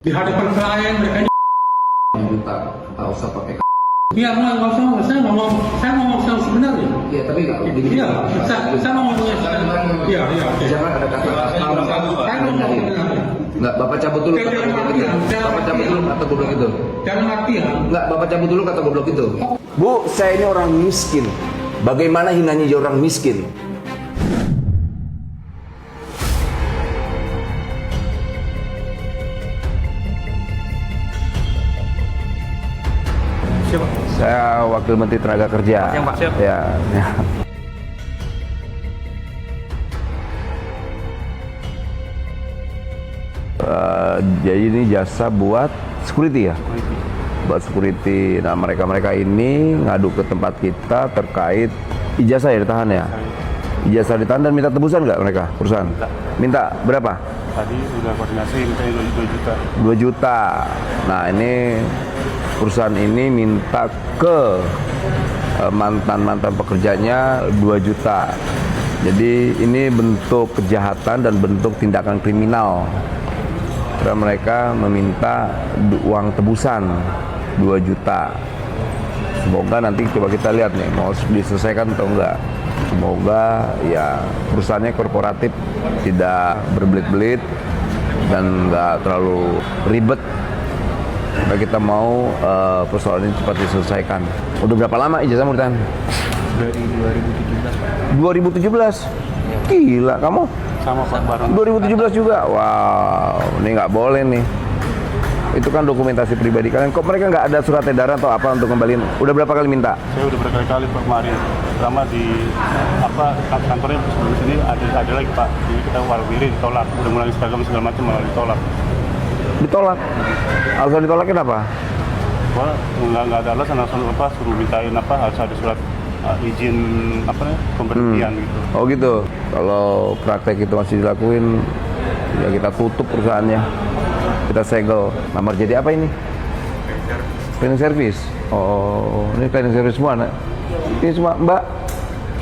Di hadapan klien mereka ini minta nggak usah pakai. iya nggak usah, saya ngomong yang sebenarnya. Iya, tapi nggak begini. Iya, saya ngomongnya iya. Jangan ada kata Saya ngomong sebenarnya. nggak, Bapak cabut dulu kata goblok itu. Bapak cabut dulu kata goblok itu. Dalam artian Nggak, Bapak cabut dulu kata goblok itu. Bu, saya ini orang miskin. Bagaimana hinanya jadi orang miskin? siapa? Saya Wakil Menteri Tenaga Kerja. Yang Pak, siap. Ya. Jadi ini jasa buat security ya? Buat security. Nah, mereka ini ngadu ke tempat kita terkait ijazah ya ditahan ya? Ijazah ditahan dan minta tebusan nggak mereka, perusahaan? Minta berapa? Tadi sudah koordinasi minta 2 juta. 2 juta. Nah, ini perusahaan ini minta ke mantan-mantan pekerjanya 2 juta. Jadi ini bentuk kejahatan dan bentuk tindakan kriminal. Karena mereka meminta uang tebusan 2 juta. Semoga nanti coba kita lihat nih mau diselesaikan atau enggak. Semoga ya perusahaannya korporatif, tidak berbelit-belit dan enggak terlalu ribet. Karena kita mau persoalan ini cepat diselesaikan. Udah berapa lama ijazahmu ditahan? Dari 2017 Pak. 2017? Gila kamu? Sama Pak bareng. 2017 juga? Wow, ini nggak boleh nih. Itu kan dokumentasi pribadi kalian. Kok mereka nggak ada surat edaran atau apa untuk kembaliin? Udah berapa kali minta? Saya udah berkali-kali Pak kemarin. Pertama di kantornya sebelum sini ada lagi Pak. Jadi kita walwiri ditolak. Udah mulai seragam segala macam malah ditolak. Ditolak? Alasan ditolakin apa? Wah, nggak ada alasan langsung suruh mintain harus ada surat izin pemberhentian gitu. Oh gitu. Kalau praktek itu masih dilakuin, ya kita tutup perusahaannya. Kita segel. Lamar jadi apa ini? Cleaning service. Oh, ini cleaning service semua, nak? Ini semua Mbak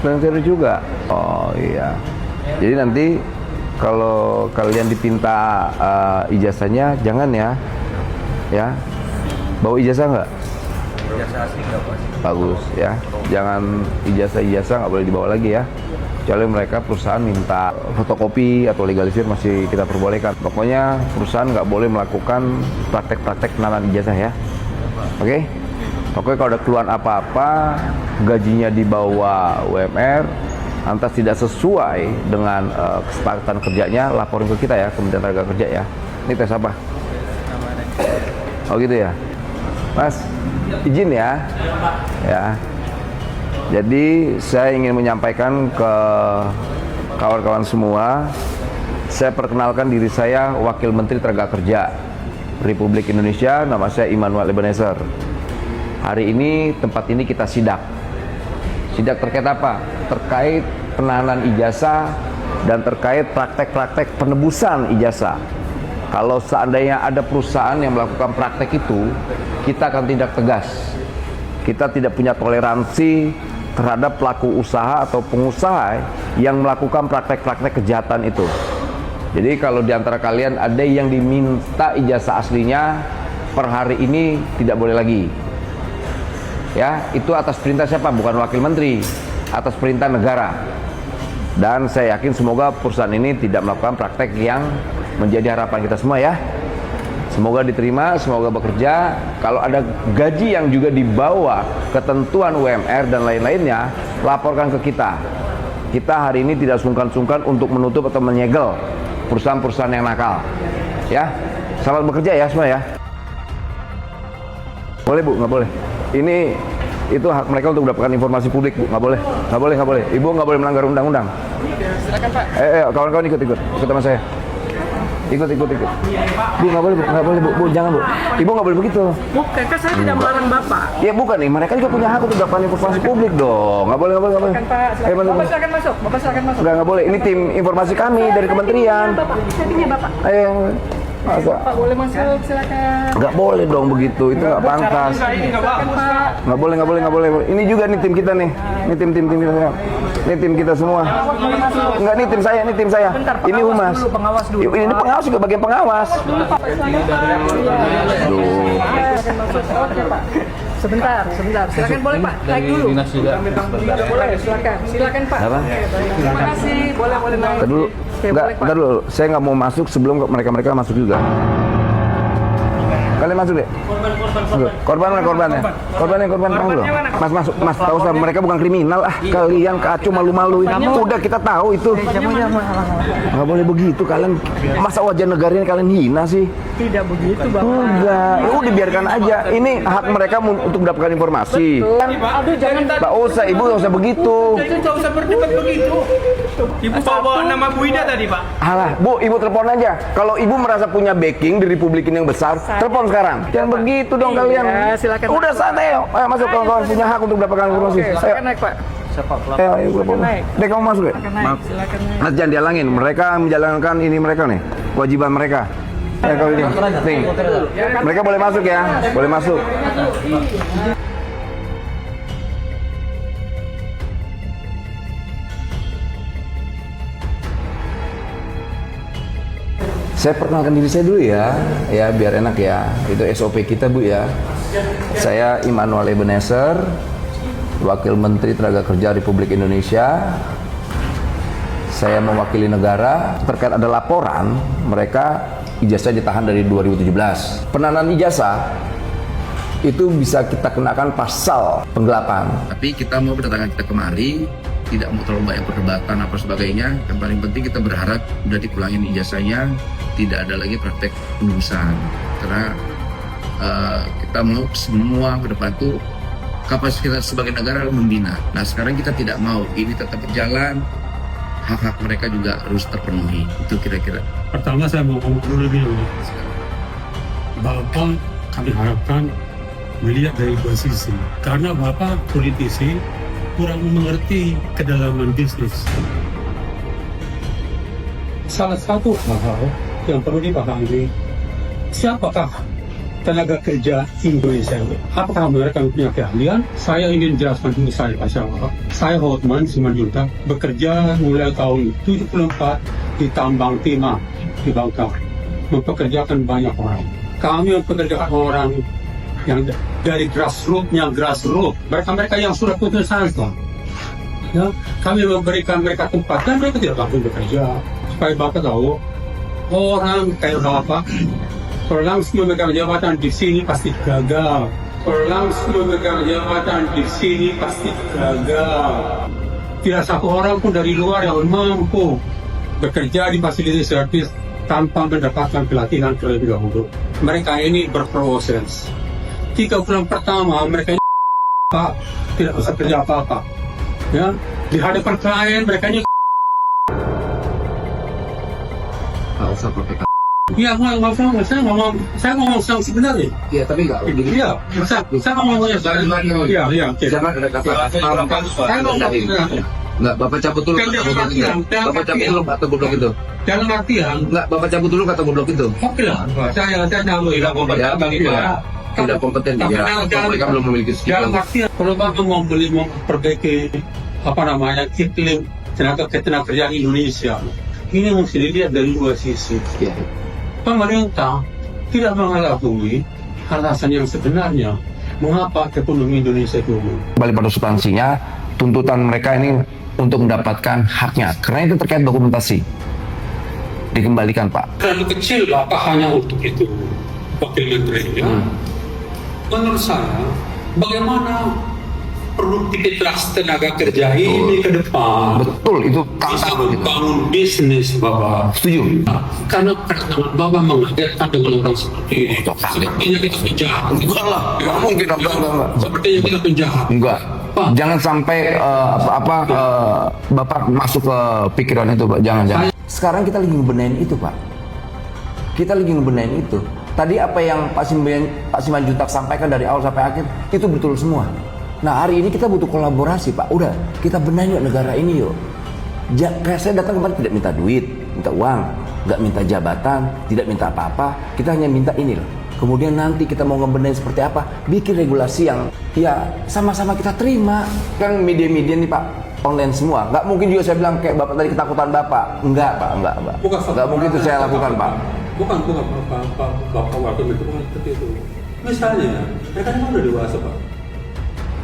cleaning service juga. Oh iya. Jadi nanti kalau kalian dipinta ijazahnya, jangan ya, ya. Bawa ijazah nggak? Ijazah asli nggak, Pak? Bagus ya. Jangan ijazah nggak boleh dibawa lagi ya. Kecuali mereka perusahaan minta fotokopi atau legalisir masih kita perbolehkan. Pokoknya perusahaan nggak boleh melakukan praktek-praktek penahanan ijazah ya. Oke? Pokoknya kalau ada keluhan apa-apa, gajinya di bawah UMR, lantas tidak sesuai dengan kesepakatan kerjanya, laporin ke kita ya, Kementerian Tenaga Kerja ya. Ini tes apa? Oh gitu ya. Mas, izin ya. Ya. Jadi saya ingin menyampaikan ke kawan-kawan semua, saya perkenalkan diri saya Wakil Menteri Tenaga Kerja Republik Indonesia, nama saya Immanuel Ebenezer. Hari ini tempat ini kita sidak. Sidak terkait apa? Terkait penahanan ijazah dan terkait praktek-praktek penebusan ijazah. Kalau seandainya ada perusahaan yang melakukan praktek itu, kita akan tindak tegas. Kita tidak punya toleransi terhadap pelaku usaha atau pengusaha yang melakukan praktek-praktek kejahatan itu. Jadi kalau di antara kalian ada yang diminta ijazah aslinya, per hari ini tidak boleh lagi. Ya, itu atas perintah siapa? Bukan wakil menteri, atas perintah negara. Dan saya yakin semoga perusahaan ini tidak melakukan praktek yang menjadi harapan kita semua ya. Semoga diterima, semoga bekerja. Kalau ada gaji yang juga di bawah ketentuan UMR dan lain-lainnya, laporkan ke kita. Kita hari ini tidak sungkan-sungkan untuk menutup atau menyegel perusahaan-perusahaan yang nakal. Ya, selamat bekerja ya semua ya. Boleh Bu, nggak boleh. Ini itu hak mereka untuk mendapatkan informasi publik Bu, nggak boleh, nggak boleh, nggak boleh. Ibu nggak boleh melanggar undang-undang. Silakan Pak. Kawan-kawan ikut sama saya. Ikut. Bu, nggak boleh, Bu. Nggak boleh, Bu. Jangan, Bu. Ibu nggak boleh begitu. Bukan, kan saya tidak melarang Bapak. Ya bukan nih, mereka juga punya hak untuk mendapatkan informasi publik dong. Nggak boleh. Silakan Pak, silakan. Bapak silakan masuk. Bapak silakan masuk. Nggak boleh. Ini tim informasi kami dari kementerian. Bapak, saya punya Bapak. Ayo. Masa? Pak boleh masuk, silakan. Nggak boleh dong begitu, itu nggak pantas. Silakan Pak. Nggak boleh. Ini juga nih tim kita nih. Ini tim kita. Ini tim kita semua. Enggak, nih tim saya. Ini humas. Pengawas dulu. Ini pengawas juga bagian pengawas. Aduh. Oke Pak. Sebentar. Silakan boleh Pak. Naik dulu. Boleh, silakan Pak. Apa? Terima kasih. Boleh naik. Ntar dulu. Oke, Enggak, boleh, Pak. ntar dulu. Saya nggak mau masuk sebelum mereka masuk juga. Kalian masuk deh. Korbannya. Korban dulu. Mas masuk. Mas tahu usah, mereka bukan kriminal ah. Kalian kacau malu-malu. Udah kita tahu itu. Nggak boleh begitu kalian. Masa wajah negara ini kalian hina sih? Tidak begitu Bapak. Enggak. Ya udah biarkan aja. Ini hak mereka untuk mendapatkan informasi. Aduh jangan. Nggak usah, ibu nggak usah begitu. Tidak usah berdebat begitu. Ibu bawa nama Bu Ida tadi, Pak. Alah, Bu, ibu telepon aja. Kalau ibu merasa punya backing di republik ini yang besar, telepon sekarang. Jangan begitu dong kalian. Silakan. Udah santai, ayo masuk kawan-kawan punya hak untuk mendapatkan informasi. Oke, silakan naik Pak. Ayo, naik. Dek, kamu masuk deh. Naik, silakan naik. Mas jangan dihalangin. Mereka menjalankan ini mereka nih, kewajiban mereka. Kalau ini, nih. Mereka boleh masuk ya, boleh masuk. Saya perkenalkan diri saya dulu ya biar enak ya. Itu SOP kita Bu ya. Saya Immanuel Ebenezer, Wakil Menteri Tenaga Kerja Republik Indonesia. Saya mewakili negara terkait ada laporan mereka ijazah ditahan dari 2017. Penahanan ijazah itu bisa kita kenakan pasal penggelapan. Tapi kita mau berdatangan kita kemari, tidak mau terlalu banyak perdebatan apa sebagainya. Yang paling penting kita berharap udah dipulangin ijazahnya, tidak ada lagi praktek penulisan. Karena kita mau semua ke depan tuh kapasitas kita sebagai negara membina. Nah sekarang kita tidak mau ini tetap berjalan, hak-hak mereka juga harus terpenuhi. Itu kira-kira. Pertama saya mau ngomong dulu lebih dulu. Bapak kami harapkan melihat dari dua sisi. Karena Bapak politisi kurang mengerti kedalaman bisnis. Salah satu hal yang perlu dipahami, siapakah tenaga kerja Indonesia ini? Apakah mereka punya keahlian? Saya ingin jelaskan dulu saya Pak. Saya Hotman Simanjuntak, bekerja mulai tahun 74 di tambang timah di Bangka, mempekerjakan banyak orang. Kami mempekerjakan orang yang dari grassroots. Mereka yang sudah putus asa. Ya, kami memberikan mereka tempat dan mereka tidak mampu bekerja. Supaya Bapak tahu, orang kayak Bapak, kalau langsung memegang jabatan di sini pasti gagal. Tidak satu orang pun dari luar yang mampu bekerja di fasilitas servis tanpa mendapatkan pelatihan terlebih dahulu. Mereka ini berproses. 3 bulan pertama mereka ini tidak bisa kerja apa-apa. Ya, di hadapan klien mereka ini Usah pakai. Iya, saya ngomong yang sebenarnya. Iya, tapi nggak begini. Iya, saya ngomongnya sebenarnya. Iya. Jangan ada kata. Saya ngomong sebenarnya. Nggak, Bapak cabut dulu kata goblok itu. Bapak cabut dulu kata goblok itu. Dalam artian, Nggak, Bapak cabut dulu kata goblok itu. oke lah. Saya tahu tidak kompeten begitu ya. Tidak kompeten dia. Mereka belum memiliki Dalam skill. artian, kalau Bapak mau memperbaiki iklim tenaga kerjaan Indonesia, ini mesti dilihat dari dua sisi. Iya. Pemerintah tidak mengetahui alasan yang sebenarnya mengapa ekonomi Indonesia turun. Balik pada substansinya, tuntutan mereka ini untuk mendapatkan haknya. Karena itu terkait dokumentasi. Dikembalikan, Pak. Terlalu kecil Bapak hanya untuk itu, Wakil Menteri. Ya. Menurut saya, bagaimana produktivitas tenaga kerja ini ke depan? Betul, itu Bisa tantangan kita. membangun bisnis Bapak. Setuju? Karena pertama Bapak mengagetkan dengan orang seperti ini. Sepertinya kita penjahat. Enggak lah, nggak mungkin. Enggak. Sepertinya kita penjahat. Enggak. Pak. Jangan sampai Bapak masuk ke pikiran itu, Pak. Jangan. Sekarang kita lagi ngebenahin itu, Pak. Kita lagi ngebenahin itu. Tadi apa yang Pak Simanjuntak sampaikan dari awal sampai akhir, itu betul semua. Nah, hari ini kita butuh kolaborasi, Pak. Udah, kita benahin yuk negara ini yuk. Kayak saya datang kemarin tidak minta duit, minta uang. nggak minta jabatan, tidak minta apa-apa, kita hanya minta ini loh. Kemudian nanti kita mau ngebenahin seperti apa, bikin regulasi yang ya sama-sama kita terima. Kan media-media nih Pak, online semua. Nggak mungkin juga saya bilang kayak Bapak tadi ketakutan Bapak. Enggak Pak, enggak. Nggak mungkin itu saya lakukan Pak. Bukan Bapak wakil menteri, bukan seperti itu. Misalnya, mereka kan udah dewasa Pak.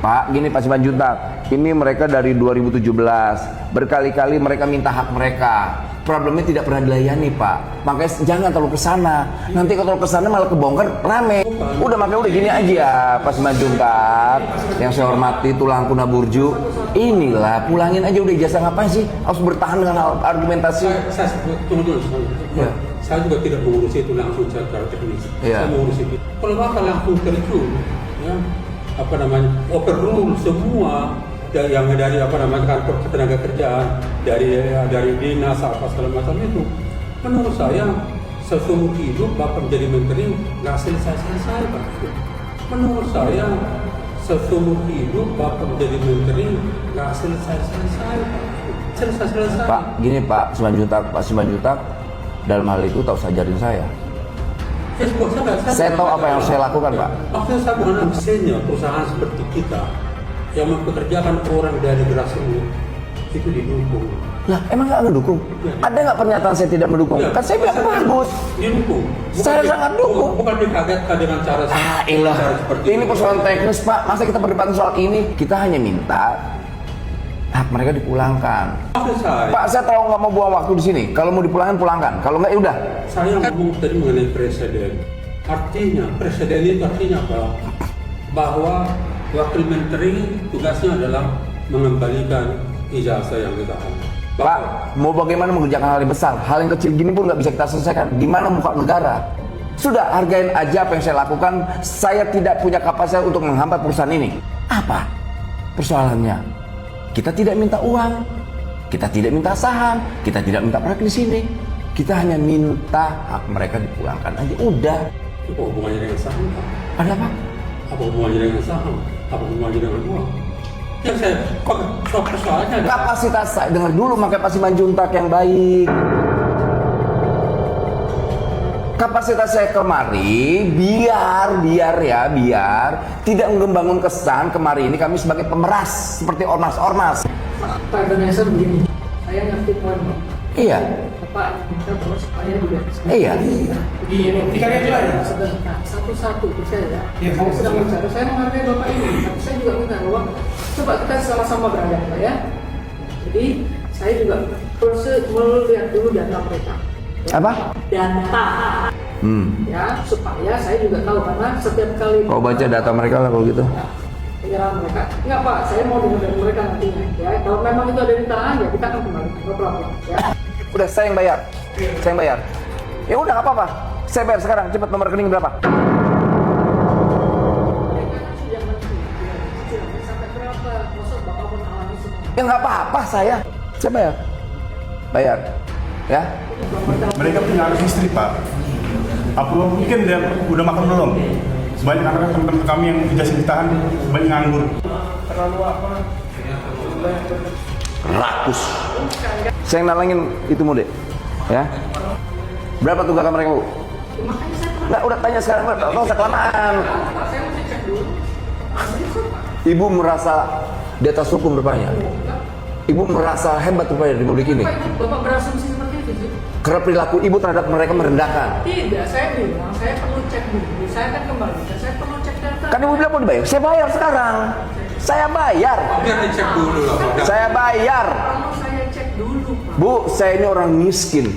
Pak, gini Pak Simanjuntak, ini mereka dari 2017, berkali-kali mereka minta hak mereka. Problemnya tidak pernah dilayani Pak, makanya jangan terlalu kesana. Nanti kalau terlalu kesana malah kebongkar rame. Makanya udah gini aja Pak Simanjuntak, yang saya hormati tulangku Naburju. Inilah, pulangin aja udah ijazah, ngapain sih? Harus bertahan dengan argumentasi. Tunggu. Ya. Saya juga tidak mengurus itu langsung secara teknis. Ya. Saya mengurus itu. Kalau Bapak langsung terjun, ya, overrule semua yang dari kantor ketenaga kerjaan, dari dinas apa segala macam itu, menurut saya seumur hidup Bapak menjadi menteri nggak selesai Pak. Menurut saya seumur hidup Bapak menjadi menteri nggak selesai Pak. Pak, gini Pak Simanjuntak, dalam hal itu tak usah ajarin saya. Saya tahu apa yang saya lakukan Pak. Maksudnya saya bukan senior perusahaan seperti kita yang mempekerjakan orang dari grassroots itu didukung. Lah emang nggak ngedukung? Ada nggak pernyataan saya tidak mendukung? Ya, Kan saya bilang bagus. Didukung. Saya sangat dukung. Bukan dikagetkan dengan cara Ilah, seperti ini persoalan teknis Pak. Masa kita berdebat soal ini? Kita hanya minta hak mereka dipulangkan. Pak, saya tahu nggak mau buang waktu di sini. Kalau mau dipulangkan, pulangkan. Kalau nggak, ya udah. Saya ngomong tadi mengenai presiden. Presiden itu artinya apa? Bahwa wakil menteri tugasnya adalah mengembalikan ijazah yang ditahan. Pak, mau bagaimana mengerjakan hal yang besar? Hal yang kecil gini pun nggak bisa kita selesaikan. Gimana muka negara? Sudah, hargain aja apa yang saya lakukan. Saya tidak punya kapasitas untuk menghambat perusahaan ini. Apa persoalannya? Kita tidak minta uang, kita tidak minta saham, kita tidak minta proyek di sini. Kita hanya minta hak mereka dipulangkan aja. Udah. Apa hubungannya dengan saham? Ada apa? Apa hubungannya dengan saham? Apa hubungannya dengan uang? Yang saya persoalannya adalah kapasitas saya. Dengar dulu, makanya Pak Simanjuntak yang baik. Kapasitas saya kemari biar tidak membangun kesan kemari ini kami sebagai pemeras seperti ormas-ormas. Pak Ebenezer begini, saya ngerti poin Pak. Iya. Pak minta bahwa supaya juga. Iya. Sebentar, satu-satu saya ya. Saya sedang bicara, saya menghargai Bapak ini, tapi saya juga minta bahwa coba kita sama-sama beradab Pak ya. Jadi saya juga melihat dulu data mereka. Apa? Data. Ya, supaya saya juga tahu karena setiap kali Kau baca data mereka lah kalau gitu. penyerahan mereka. Enggak Pak, saya mau dengar dari mereka nantinya. Ya, kalau memang itu ada di tangan ya kita akan kembali ke problem. Ya. Udah, saya yang bayar. Ya udah, nggak apa-apa. Saya bayar sekarang. Cepat, nomor rekening berapa? Mereka kan sudah mengerti. Sampai berapa? Maksud Bapak pun alami semua. Ya nggak apa-apa, saya bayar. Ya. Mereka punya anak istri Pak. Apa mungkin dia udah makan belum? Sebanyak anak teman-teman kami yang ijazah ditahan banyak nganggur. Rakus. Saya nalangin itu Dek. Ya. Berapa tunggakan mereka, Bu? Nggak, udah tanya sekarang, nggak usah kelamaan. Ibu merasa di atas hukum rupanya. Ibu merasa hebat rupanya di Republik ini. Bapak berasumsi seperti itu sih? Karena perilaku ibu terhadap mereka merendahkan. Tidak, saya bilang saya perlu cek dulu. Saya akan kembali dan saya perlu cek data. Kan ibu bilang mau dibayar. Saya bayar sekarang. Saya bayar. biar dicek dulu lah Pak. Saya bayar. Kalau saya cek dulu Pak. Bu, saya ini orang miskin.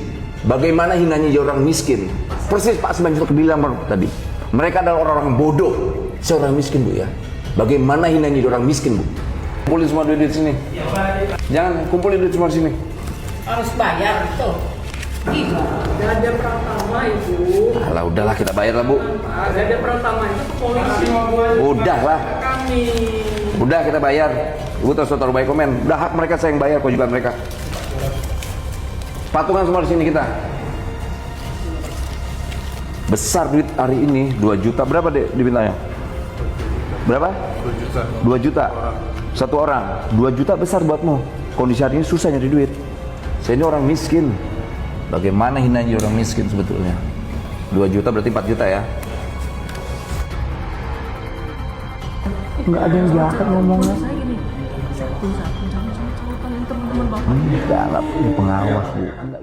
Bagaimana hinanya jadi orang miskin? Persis Pak Simanjuntak bilang tadi. Mereka adalah orang-orang bodoh. Saya orang miskin, Bu ya. Bagaimana hinanya jadi orang miskin, Bu? Kumpulin semua duit di sini. Jangan kumpulin duit semua di sini. Harus bayar betul. Gila, Gada Pratama itu. Alah, udahlah kita bayar lah, Bu. Gada Pratama itu ke polisi. Udahlah. Kami. Udah kita bayar. Ibu terus taruh baik komen. Udah, hak mereka saya yang bayar, kewajiban mereka. Patungan semua di sini kita. Besar duit hari ini 2 juta. Berapa deh dipintanya? Berapa? 2 juta. Satu orang. 2 juta besar buatmu. Kondisi hari ini susah nyari duit. Saya ini orang miskin. Bagaimana hinanya orang miskin sebetulnya. 2 juta berarti 4 juta ya. Nggak ada yang jahat ngomongnya. Saya gini, satu jangan sama cowok kalian teman-teman bapak. Enggak punya pengawas Bu. Enggak